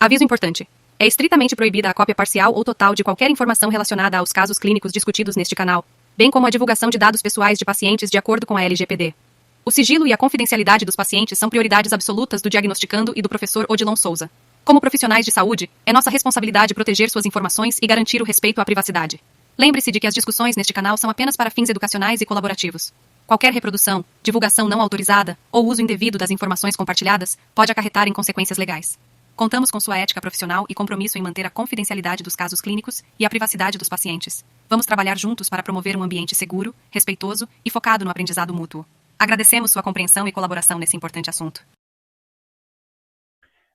Aviso importante. É estritamente proibida a cópia parcial ou total de qualquer informação relacionada aos casos clínicos discutidos neste canal, bem como a divulgação de dados pessoais de pacientes de acordo com a LGPD. O sigilo e a confidencialidade dos pacientes são prioridades absolutas do diagnosticando e do professor Odilon Souza. Como profissionais de saúde, é nossa responsabilidade proteger suas informações e garantir o respeito à privacidade. Lembre-se de que as discussões neste canal são apenas para fins educacionais e colaborativos. Qualquer reprodução, divulgação não autorizada ou uso indevido das informações compartilhadas pode acarretar em consequências legais. Contamos com sua ética profissional e compromisso em manter a confidencialidade dos casos clínicos e a privacidade dos pacientes. Vamos trabalhar juntos para promover um ambiente seguro, respeitoso e focado no aprendizado mútuo. Agradecemos sua compreensão e colaboração nesse importante assunto.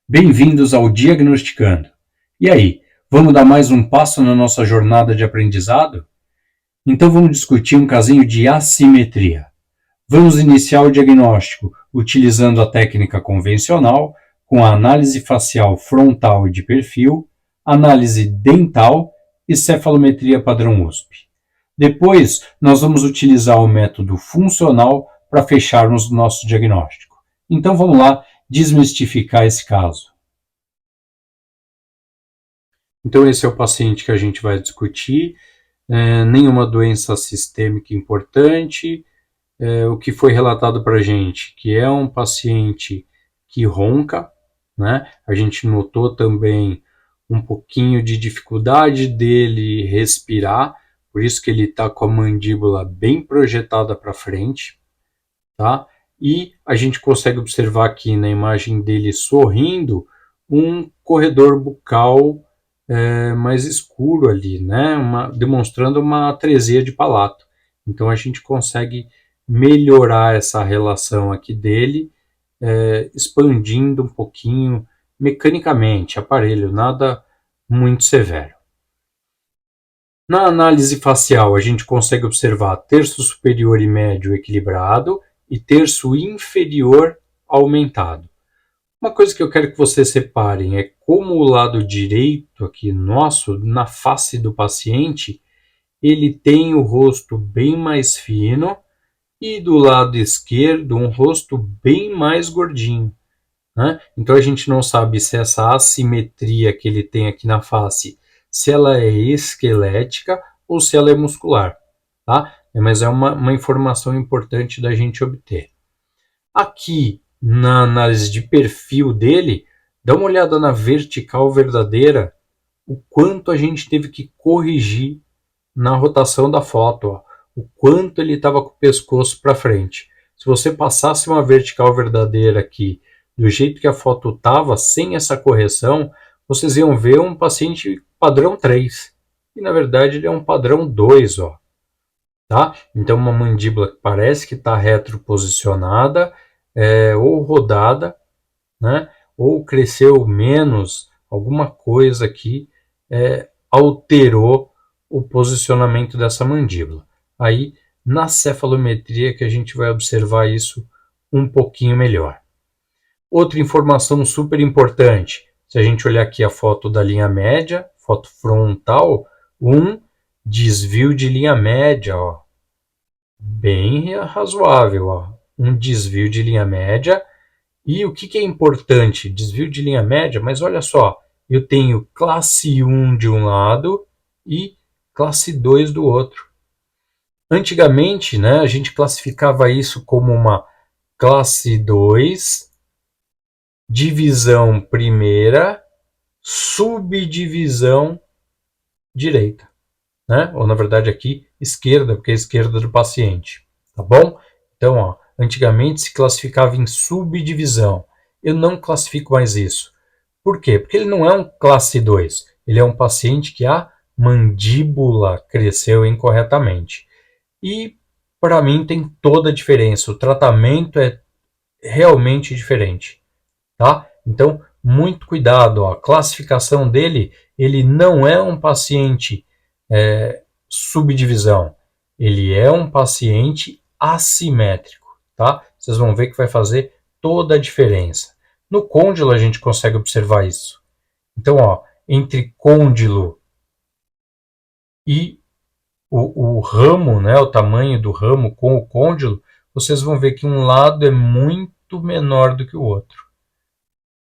Bem-vindos ao Diagnosticando. E aí, vamos dar mais um passo na nossa jornada de aprendizado? Então vamos discutir um casinho de assimetria. Vamos iniciar o diagnóstico utilizando a técnica convencional, com a análise facial frontal e de perfil, análise dental e cefalometria padrão USP. Depois, nós vamos utilizar o método funcional para fecharmos o nosso diagnóstico. Então vamos lá desmistificar esse caso. Então esse é o paciente que a gente vai discutir, nenhuma doença sistêmica importante, o que foi relatado para a gente, que é um paciente que ronca, né? A gente notou também um pouquinho de dificuldade dele respirar, por isso que ele está com a mandíbula bem projetada para frente, tá? E a gente consegue observar aqui na imagem dele sorrindo um corredor bucal mais escuro ali, né? Demonstrando uma atresia de palato. Então a gente consegue melhorar essa relação aqui dele, expandindo um pouquinho mecanicamente, aparelho, nada muito severo. Na análise facial, a gente consegue observar terço superior e médio equilibrado e terço inferior aumentado. Uma coisa que eu quero que vocês separem é como o lado direito aqui nosso, na face do paciente, ele tem o rosto bem mais fino e do lado esquerdo um rosto bem mais gordinho, né? Então a gente não sabe se essa assimetria que ele tem aqui na face, se ela é esquelética ou se ela é muscular, tá? Mas é uma informação importante da gente obter. Aqui na análise de perfil dele, dá uma olhada na vertical verdadeira, o quanto a gente teve que corrigir na rotação da foto, ó, o quanto ele estava com o pescoço para frente. Se você passasse uma vertical verdadeira aqui, do jeito que a foto estava, sem essa correção, vocês iam ver um paciente padrão 3. E na verdade ele é um padrão 2, ó. Tá? Então uma mandíbula que parece que está retroposicionada, ou rodada, né? Ou cresceu menos, alguma coisa aqui alterou o posicionamento dessa mandíbula. Aí, na cefalometria que a gente vai observar isso um pouquinho melhor. Outra informação super importante, se a gente olhar aqui a foto da linha média, foto frontal, um desvio de linha média, ó, bem razoável, ó, um desvio de linha média. E o que é importante? Desvio de linha média, mas olha só, eu tenho classe 1 de um lado e classe 2 do outro. Antigamente, né, a gente classificava isso como uma classe 2, divisão primeira, subdivisão direita, né? Ou na verdade aqui esquerda, porque é a esquerda do paciente, tá bom? Então, ó, antigamente se classificava em subdivisão. Eu não classifico mais isso. Por quê? Porque ele não é um classe 2. Ele é um paciente que a mandíbula cresceu incorretamente. E, para mim, tem toda a diferença. O tratamento é realmente diferente, tá? Então, muito cuidado. Ó. A classificação dele, ele não é um paciente subdivisão. Ele é um paciente assimétrico, tá? Vocês vão ver que vai fazer toda a diferença. No côndilo a gente consegue observar isso. Então, ó, entre côndilo e o ramo, né, o tamanho do ramo com o côndilo, vocês vão ver que um lado é muito menor do que o outro,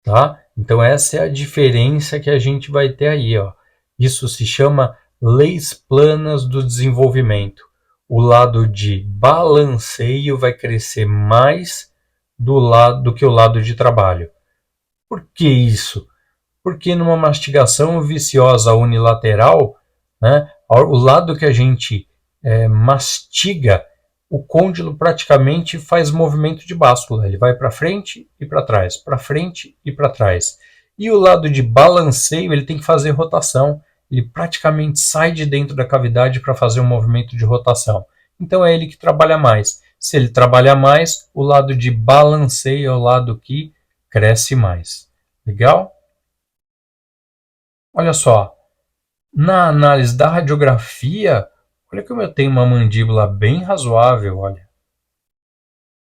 tá? Então essa é a diferença que a gente vai ter aí, ó. Isso se chama leis planas do desenvolvimento. O lado de balanceio vai crescer mais do que o lado de trabalho. Por que isso? Porque numa mastigação viciosa unilateral, né, o lado que a gente mastiga, o côndilo praticamente faz movimento de báscula. Ele vai para frente e para trás, para frente e para trás. E o lado de balanceio, ele tem que fazer rotação. Ele praticamente sai de dentro da cavidade para fazer um movimento de rotação. Então é ele que trabalha mais. Se ele trabalha mais, o lado de balanceio é o lado que cresce mais. Legal? Olha só, na análise da radiografia, olha como eu tenho uma mandíbula bem razoável, olha.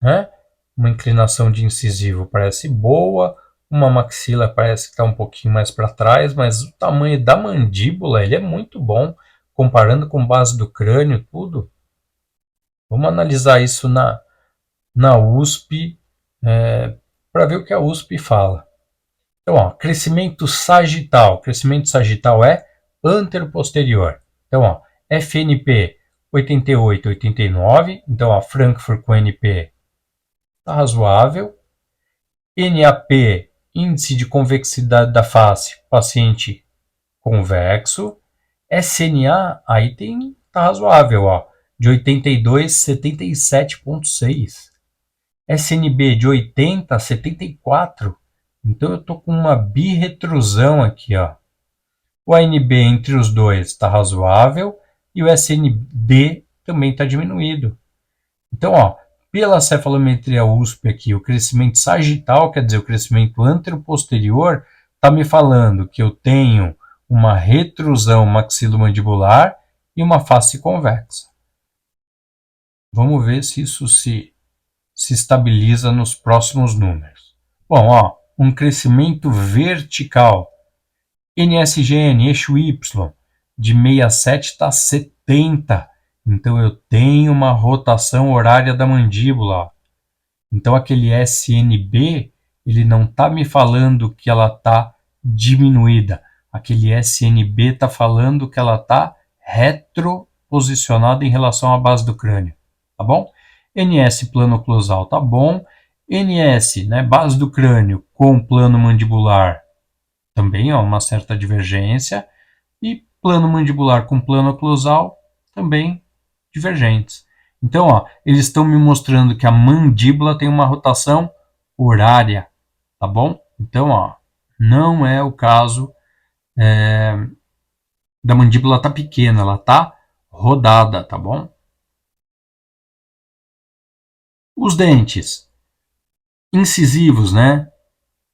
Né? Uma inclinação de incisivo parece boa, uma maxila parece que está um pouquinho mais para trás, mas o tamanho da mandíbula ele é muito bom, comparando com base do crânio, tudo. Vamos analisar isso na USP, para ver o que a USP fala. Então, ó, crescimento sagital. Crescimento sagital é anteroposterior. Então, ó, FNP 88, 89. Então, ó, Frankfurt com NP está razoável. NAP, índice de convexidade da face, paciente convexo. SNA, aí tá razoável, ó, de 82, 77,6. SNB de 80 a 74. Então eu estou com uma birretrusão aqui, ó. O ANB entre os dois está razoável e o SND também está diminuído. Então, ó, pela cefalometria USP aqui, o crescimento sagital, quer dizer, o crescimento anteroposterior, está me falando que eu tenho uma retrusão maxilomandibular e uma face convexa. Vamos ver se isso se estabiliza nos próximos números. Bom, ó, um crescimento vertical. NSGN, eixo Y, de 67 está 70. Então eu tenho uma rotação horária da mandíbula. Então aquele SNB, ele não está me falando que ela está diminuída. Aquele SNB está falando que ela está retroposicionada em relação à base do crânio. Tá bom? NS plano oclusal tá bom. NS, né, base do crânio com plano mandibular, também ó, uma certa divergência. E plano mandibular com plano oclusal, também divergentes. Então, ó, eles estão me mostrando que a mandíbula tem uma rotação horária, tá bom? Então, ó, não é o caso da mandíbula tá pequena, ela tá rodada, tá bom? Os dentes incisivos, né?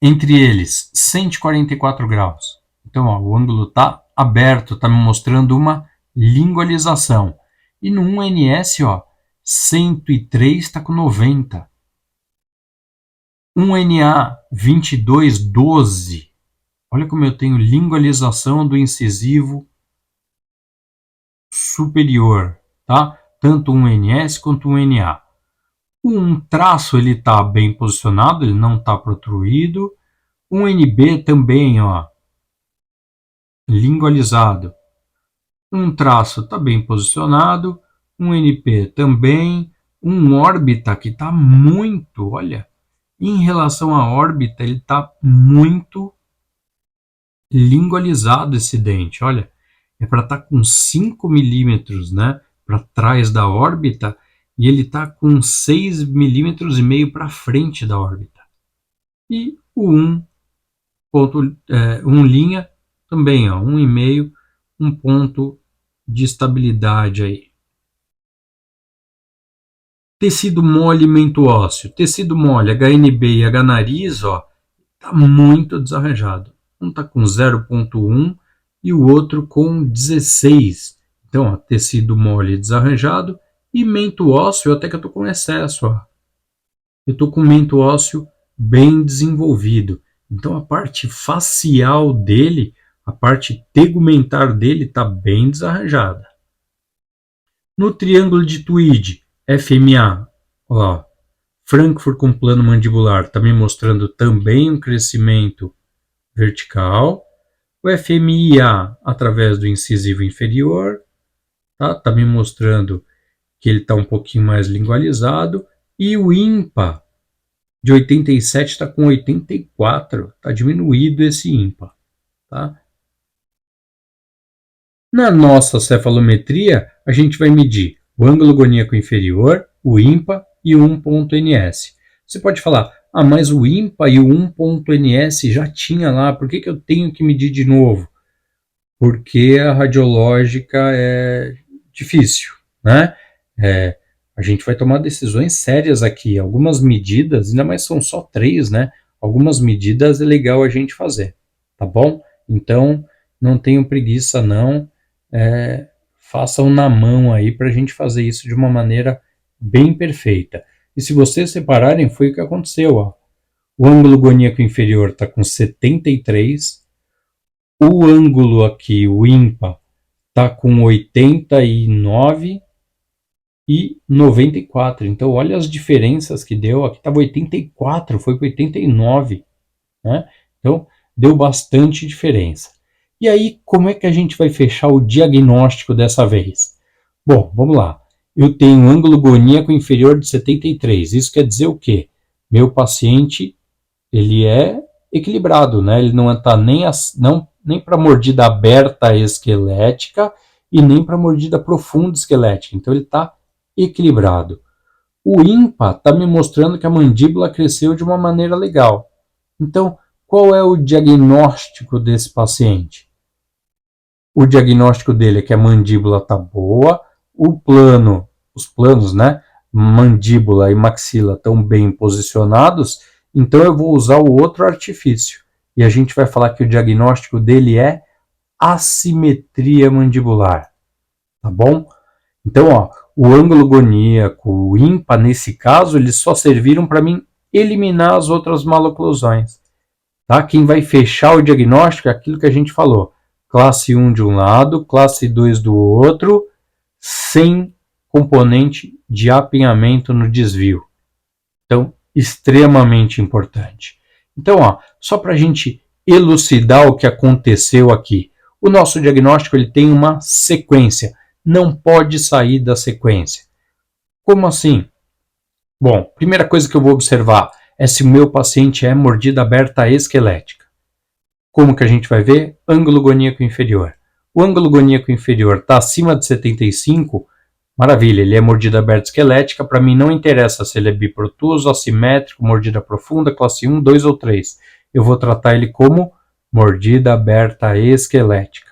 Entre eles, 144 graus. Então, ó, o ângulo está aberto, está me mostrando uma lingualização. E no 1NS, ó, 103 está com 90. 1NA, 2212. Olha como eu tenho lingualização do incisivo superior, tá? Tanto 1NS quanto 1NA. Um traço ele está bem posicionado, ele não está protruído. Um NB também, ó, lingualizado. Um traço está bem posicionado. Um NP também. Um órbita que está muito, olha, em relação à órbita, ele está muito lingualizado esse dente. Olha, é para estar com 5 milímetros, né, para trás da órbita. E ele está com 6,5 milímetros para frente da órbita. E o 1 linha também, ó, 1,5, um ponto de estabilidade aí. Tecido mole e mento ósseo. Tecido mole, HNB e H-nariz, ó, tá muito desarranjado. Um está com 0,1 e o outro com 16. Então, ó, tecido mole desarranjado. E mento ósseo, até que eu estou com excesso. Ó. Eu estou com mento ósseo bem desenvolvido. Então a parte facial dele, a parte tegumentar dele está bem desarranjada. No triângulo de Tweed, FMA, ó, Frankfurt com plano mandibular, está me mostrando também um crescimento vertical, o FMIA através do incisivo inferior, tá me mostrando que ele está um pouquinho mais lingualizado, e o ímpar de 87 está com 84, está diminuído esse ímpar. Tá? Na nossa cefalometria, a gente vai medir o ângulo goníaco inferior, o ímpar e o 1.ns. Você pode falar, mas o ímpar e o 1.ns já tinha lá, por que eu tenho que medir de novo? Porque a radiológica é difícil, né? A gente vai tomar decisões sérias aqui. Algumas medidas, ainda mais são só 3, né? Algumas medidas é legal a gente fazer, tá bom? Então, não tenham preguiça não, façam na mão aí para a gente fazer isso de uma maneira bem perfeita. E se vocês separarem, foi o que aconteceu, ó. O ângulo goníaco inferior está com 73, o ângulo aqui, o ímpar, está com 89 e 94. Então, olha as diferenças que deu. Aqui estava 84, foi para 89. Né? Então, deu bastante diferença. E aí, como é que a gente vai fechar o diagnóstico dessa vez? Bom, vamos lá. Eu tenho um ângulo goníaco inferior de 73. Isso quer dizer o quê? Meu paciente, ele é equilibrado, né? Ele não está nem para mordida aberta esquelética e nem para mordida profunda esquelética. Então, ele está equilibrado. O ímpar está me mostrando que a mandíbula cresceu de uma maneira legal. Então, qual é o diagnóstico desse paciente? O diagnóstico dele é que a mandíbula está boa, os planos, né, mandíbula e maxila estão bem posicionados, então eu vou usar o outro artifício. E a gente vai falar que o diagnóstico dele é assimetria mandibular. Tá bom? Então, ó, o ângulo goníaco, o ímpar, nesse caso, eles só serviram para mim eliminar as outras maloclusões. Tá? Quem vai fechar o diagnóstico é aquilo que a gente falou. Classe 1 de um lado, classe 2 do outro, sem componente de apinhamento no desvio. Então, extremamente importante. Então, ó, só para a gente elucidar o que aconteceu aqui. O nosso diagnóstico ele tem uma sequência. Não pode sair da sequência. Como assim? Bom, primeira coisa que eu vou observar é se o meu paciente é mordida aberta esquelética. Como que a gente vai ver? Ângulo goníaco inferior. O ângulo goníaco inferior está acima de 75, maravilha, ele é mordida aberta esquelética, para mim não interessa se ele é biprotuso, assimétrico, mordida profunda, classe 1, 2 ou 3. Eu vou tratar ele como mordida aberta esquelética.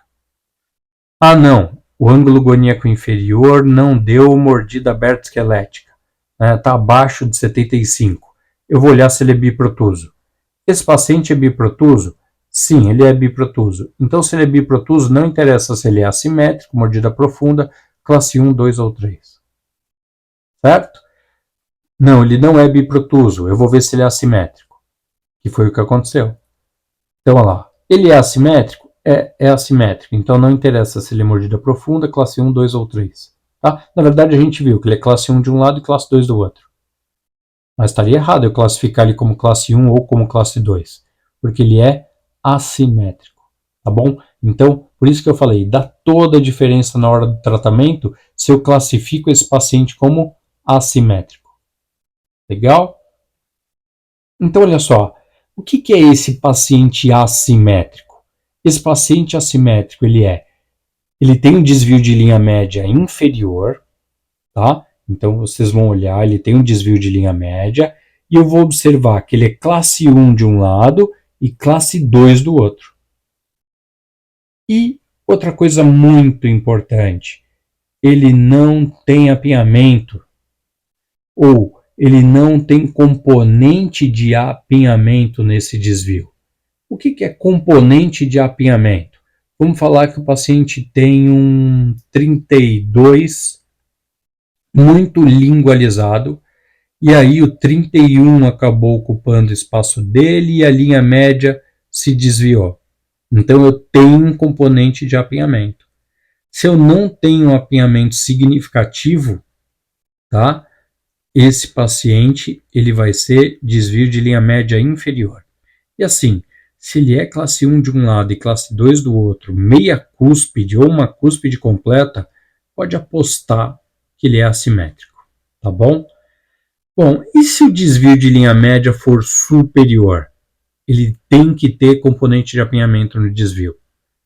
Ah não, o ângulo goníaco inferior não deu mordida aberta esquelética. Está abaixo de 75. Eu vou olhar se ele é biprotuso. Esse paciente é biprotuso? Sim, ele é biprotuso. Então, se ele é biprotuso, não interessa se ele é assimétrico, mordida profunda, classe 1, 2 ou 3. Certo? Não, ele não é biprotuso. Eu vou ver se ele é assimétrico. Que foi o que aconteceu. Então, olha lá. Ele é assimétrico? É assimétrico. Então, não interessa se ele é mordida profunda, classe 1, 2 ou 3. Tá? Na verdade, a gente viu que ele é classe 1 de um lado e classe 2 do outro. Mas estaria errado eu classificar ele como classe 1 ou como classe 2, porque ele é assimétrico, tá bom? Então, por isso que eu falei, dá toda a diferença na hora do tratamento se eu classifico esse paciente como assimétrico. Legal? Então, olha só, o que é esse paciente assimétrico? Esse paciente assimétrico, ele tem um desvio de linha média inferior, tá? Então, vocês vão olhar, ele tem um desvio de linha média, e eu vou observar que ele é classe 1 de um lado e classe 2 do outro. E outra coisa muito importante, ele não tem apinhamento, ou ele não tem componente de apinhamento nesse desvio. O que é componente de apinhamento? Vamos falar que o paciente tem um 32 muito lingualizado, e aí o 31 acabou ocupando o espaço dele e a linha média se desviou. Então eu tenho um componente de apinhamento. Se eu não tenho um apinhamento significativo, tá? Esse paciente ele vai ser desvio de linha média inferior. E assim, se ele é classe 1 de um lado e classe 2 do outro, meia cúspide ou uma cúspide completa, pode apostar que ele é assimétrico, tá bom? Bom, e se o desvio de linha média for superior? Ele tem que ter componente de apinhamento no desvio.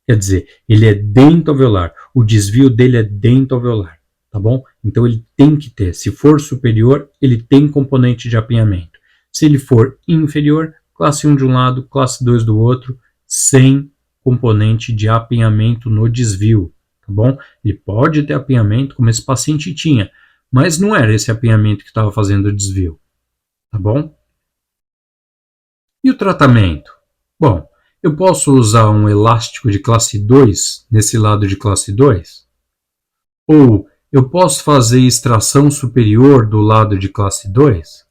Quer dizer, ele é dentoalveolar. O desvio dele é dentoalveolar, tá bom? Então ele tem que ter. Se for superior, ele tem componente de apinhamento. Se ele for inferior, classe 1 de um lado, classe 2 do outro, sem componente de apinhamento no desvio, tá bom? Ele pode ter apinhamento, como esse paciente tinha, mas não era esse apinhamento que estava fazendo o desvio, tá bom? E o tratamento? Bom, eu posso usar um elástico de classe 2 nesse lado de classe 2? Ou eu posso fazer extração superior do lado de classe 2?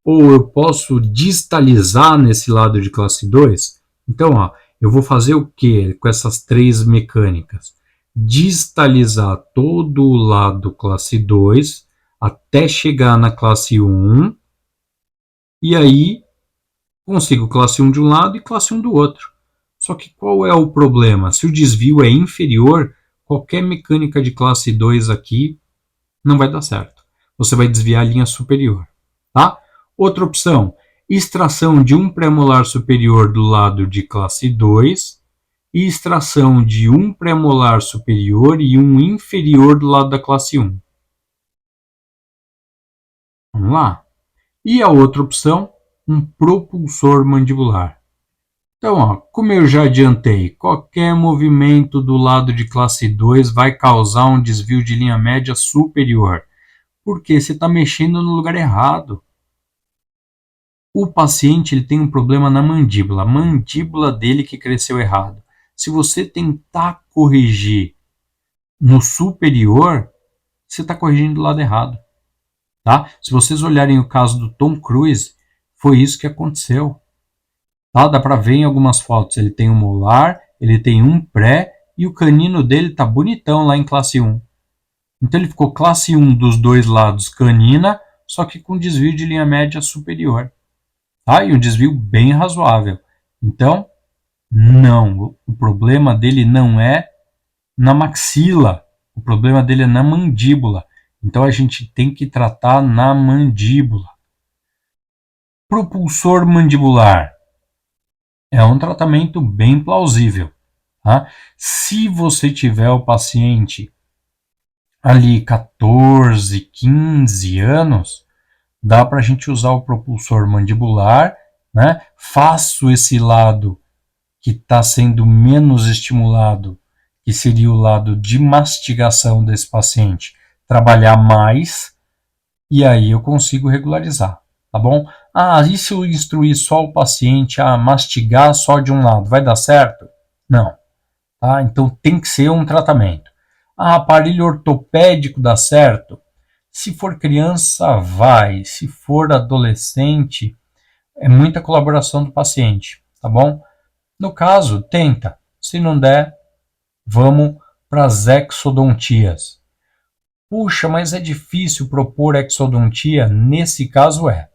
Ou eu posso distalizar nesse lado de classe 2? Então, eu vou fazer o que com essas três mecânicas? Distalizar todo o lado classe 2 até chegar na classe 1, e aí consigo classe 1 de um lado e classe 1 do outro. Só que qual é o problema? Se o desvio é inferior, qualquer mecânica de classe 2 aqui não vai dar certo. Você vai desviar a linha superior, tá? Outra opção, extração de um premolar superior do lado de classe 2 e extração de um premolar superior e um inferior do lado da classe 1. Vamos lá. E a outra opção, um propulsor mandibular. Então, como eu já adiantei, qualquer movimento do lado de classe 2 vai causar um desvio de linha média superior, porque você está mexendo no lugar errado. O paciente ele tem um problema na mandíbula, a mandíbula dele que cresceu errado. Se você tentar corrigir no superior, você está corrigindo do lado errado. Tá? Se vocês olharem o caso do Tom Cruise, foi isso que aconteceu. Tá? Dá para ver em algumas fotos, ele tem um molar, ele tem um pré e o canino dele tá bonitão lá em classe 1. Então ele ficou classe 1 dos dois lados canina, só que com desvio de linha média superior. Tá? E um desvio bem razoável. Então, não, o problema dele não é na maxila, o problema dele é na mandíbula. Então a gente tem que tratar na mandíbula. Propulsor mandibular é um tratamento bem plausível. Tá? Se você tiver o paciente ali 14, 15 anos, dá para a gente usar o propulsor mandibular, né? Faço esse lado que está sendo menos estimulado, que seria o lado de mastigação desse paciente, trabalhar mais, e aí eu consigo regularizar, tá bom? E se eu instruir só o paciente a mastigar só de um lado, vai dar certo? Não. Tá? Então tem que ser um tratamento. Aparelho ortopédico dá certo? Se for criança, vai. Se for adolescente, é muita colaboração do paciente, tá bom? No caso, tenta. Se não der, vamos para as exodontias. Puxa, mas é difícil propor exodontia? Nesse caso é.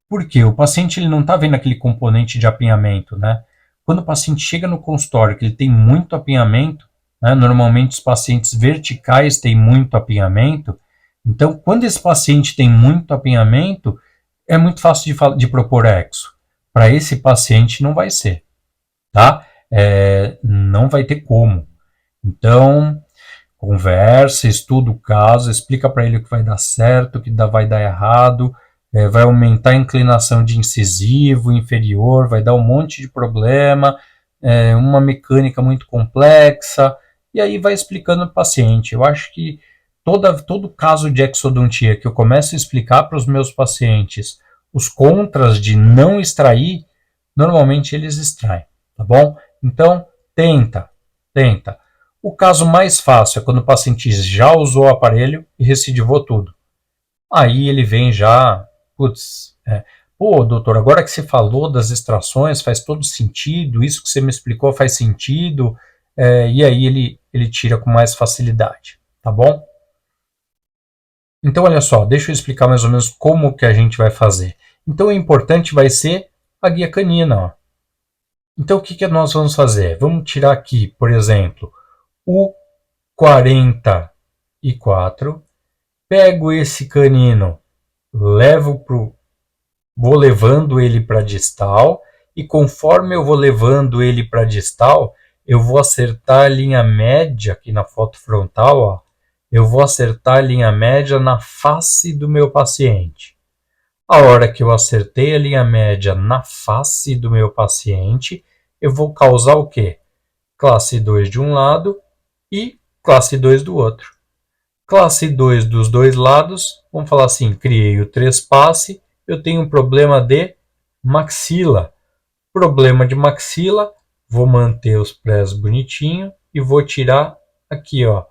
Por quê? O paciente ele não está vendo aquele componente de apinhamento, né? Quando o paciente chega no consultório que ele tem muito apinhamento, né? Normalmente os pacientes verticais têm muito apinhamento. Então, quando esse paciente tem muito apinhamento, é muito fácil de propor exo. Para esse paciente não vai ser, tá? Não vai ter como. Então, conversa, estuda o caso, explica para ele o que vai dar certo, o que vai dar errado, vai aumentar a inclinação de incisivo, inferior, vai dar um monte de problema, uma mecânica muito complexa, e aí vai explicando para o paciente. Eu acho que todo caso de exodontia que eu começo a explicar para os meus pacientes os contras de não extrair, normalmente eles extraem, tá bom? Então, tenta. O caso mais fácil é quando o paciente já usou o aparelho e recidivou tudo. Aí ele vem já, pô, doutor, agora que você falou das extrações faz todo sentido, isso que você me explicou faz sentido, e aí ele tira com mais facilidade, tá bom? Então, olha só, deixa eu explicar mais ou menos como que a gente vai fazer. Então, o importante vai ser a guia canina, ó. Então, o que nós vamos fazer? Vamos tirar aqui, por exemplo, o 44, pego esse canino, vou levando ele para distal, e conforme eu vou levando ele para distal, eu vou acertar a linha média aqui na foto frontal, ó, eu vou acertar a linha média na face do meu paciente. A hora que eu acertei a linha média na face do meu paciente, eu vou causar o quê? Classe 2 de um lado e classe 2 do outro. Classe 2 dos dois lados, vamos falar assim, criei o trespasse, eu tenho um problema de maxila. Problema de maxila, vou manter os prés bonitinho e vou tirar aqui, ó,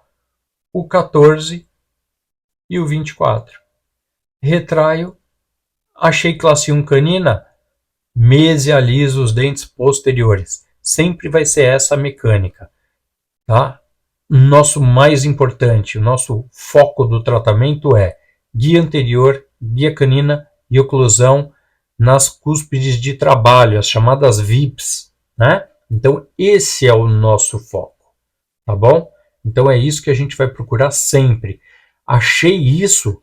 o 14 e o 24. Retraio, achei classe 1 canina, mesializo os dentes posteriores. Sempre vai ser essa a mecânica, tá? Nosso mais importante, o nosso foco do tratamento é guia anterior, guia canina e oclusão nas cúspides de trabalho, as chamadas VIPs, né? Então esse é o nosso foco, tá bom? Então é isso que a gente vai procurar sempre. Achei isso,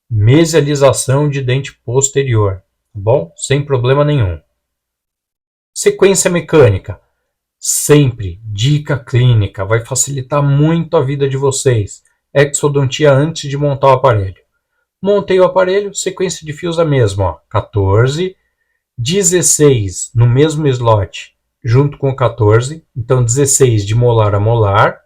mesialização de dente posterior, tá bom? Sem problema nenhum. Sequência mecânica. Sempre, dica clínica, vai facilitar muito a vida de vocês. Exodontia antes de montar o aparelho. Montei o aparelho, sequência de fios a mesma, ó, 14, 16 no mesmo slot, junto com o 14, então 16 de molar a molar,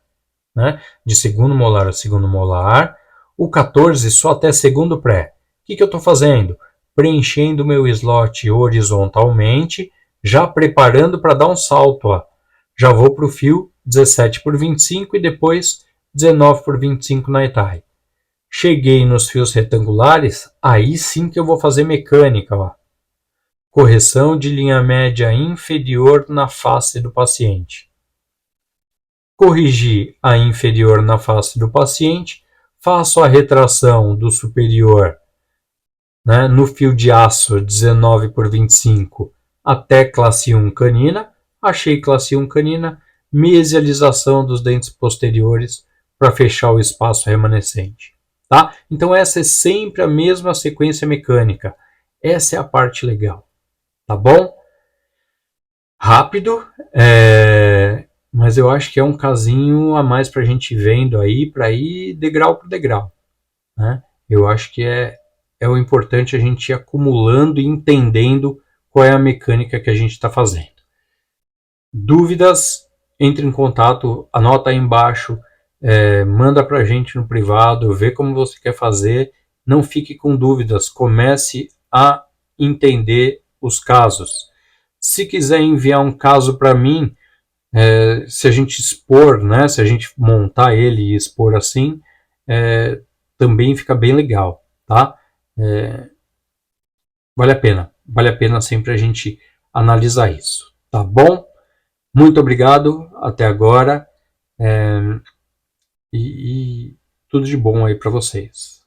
né, de segundo molar a segundo molar, o 14 só até segundo pré. O que eu estou fazendo? Preenchendo o meu slot horizontalmente, já preparando para dar um salto, ó. Já vou para o fio 17 por 25 e depois 19 por 25 na ETAI. Cheguei nos fios retangulares, aí sim que eu vou fazer mecânica. Ó. Correção de linha média inferior na face do paciente. Corrigi a inferior na face do paciente, faço a retração do superior, né, no fio de aço 19 por 25 até classe 1 canina. Achei classe 1 canina, mesialização dos dentes posteriores para fechar o espaço remanescente. Tá? Então essa é sempre a mesma sequência mecânica. Essa é a parte legal. Tá bom? Rápido, mas eu acho que é um casinho a mais para a gente vendo aí, para ir degrau por degrau. Né? Eu acho que é o importante a gente ir acumulando e entendendo qual é a mecânica que a gente está fazendo. Dúvidas, entre em contato, anota aí embaixo, manda para a gente no privado, vê como você quer fazer, não fique com dúvidas, comece a entender os casos. Se quiser enviar um caso para mim, se a gente expor, né, se a gente montar ele e expor assim, também fica bem legal, tá? Vale a pena sempre a gente analisar isso, tá bom? Muito obrigado até agora e tudo de bom aí para vocês.